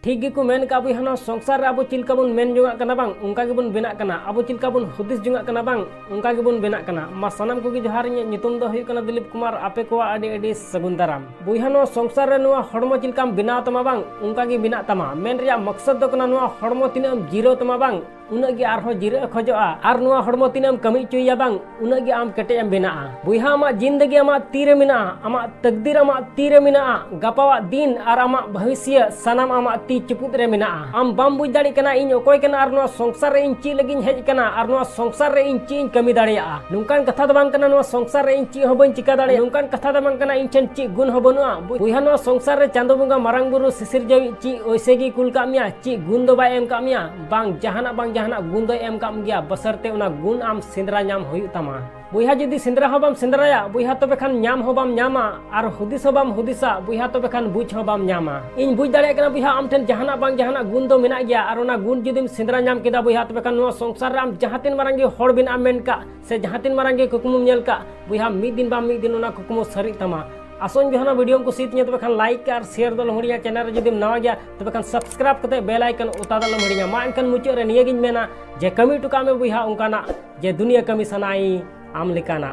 ठीक gecko main का बुया संसार रे अब चिलका बन मेन जोंगा कना बांग उनका गेबन बेना कना अब चिलका बन हुदिस जोंगा कना बांग उनका गेबन बेना कना मा सनाम कोगी जोहार नितुम दो हुई कना दिलीप कुमार आपे को आडी आडी सगुन दाराम बुया संसार रे नुआ हड़मो चिलकाम बिना तमा बांग उनका गे बिना तमा मेन रिया मकसद दो कना नुआ हड़मो तिनाम जीरो तमा बांग उनग गे आरहो जीरो खोजोआ आर नुआ हड़मो तिनाम कमी चुइया बांग उनग गे आम कटे एम बिना बुया आमा जिंदगी आमा तीरे मिना आमा तकदीर आमा तीरे मिना गपावा दिन आर आमा भविष्य सनाम आमा ती चुपुत रे मिना आम बाम बुझ दाड़ी कना इन ओकोय कना आर नुआ संसार रे इन ची लगिन हेज कना आर नुआ संसार रे इन ची इन कमी दाड़िया नुकान कथा द बांग कना नुआ संसार रे इन ची हो बन चिका दाड़े नुकान कथा द बांग कना इन चन ची गुण हो बनुआ बुया नुआ संसार रे चांदो बंगा मारांग बुरु सिसिर जवी ची ओइसे गी कुल का मिया ची गुण दो बाय एम का मिया बांग जहाना गुण दो एम काम गया बसरते उना गुण आम सिंदरा नाम होई तमा बुया जुदी सिंदरा हो बाम सिंदराया बुया तबे खान नाम हो बाम नामा आर हुदिस हो बाम हुदिसा बुया तबे खान बुझ हो बाम नामा इन बुझ दाड़े कना बुया आम ठेन जहाना बांग जहाना गुण दो मेना गया आर उना गुण जुदीम सिंदरा नाम केदा बुया तबे खान नुआ संसार राम जहातिन मारांगे हड़ बिन आम मेन का से जहातिन मारांगे कुकुमुम नेल का बुया मिद दिन बाम मिद दिन उना कुकुमु सरी तमा आसोन बिहाना वीडियो को सीत तब खान लाइक और शेयर दो लहड़िया चैनल रे जुदीम नवा गया तब खान सब्सक्राइब करते बेल आइकन उता दो लहड़िया मा एनखान मुचाद रे निया गिन मेना जे कमी टुका में बुया उनकाना जे दुनिया कमी सनाई आम लेकाना।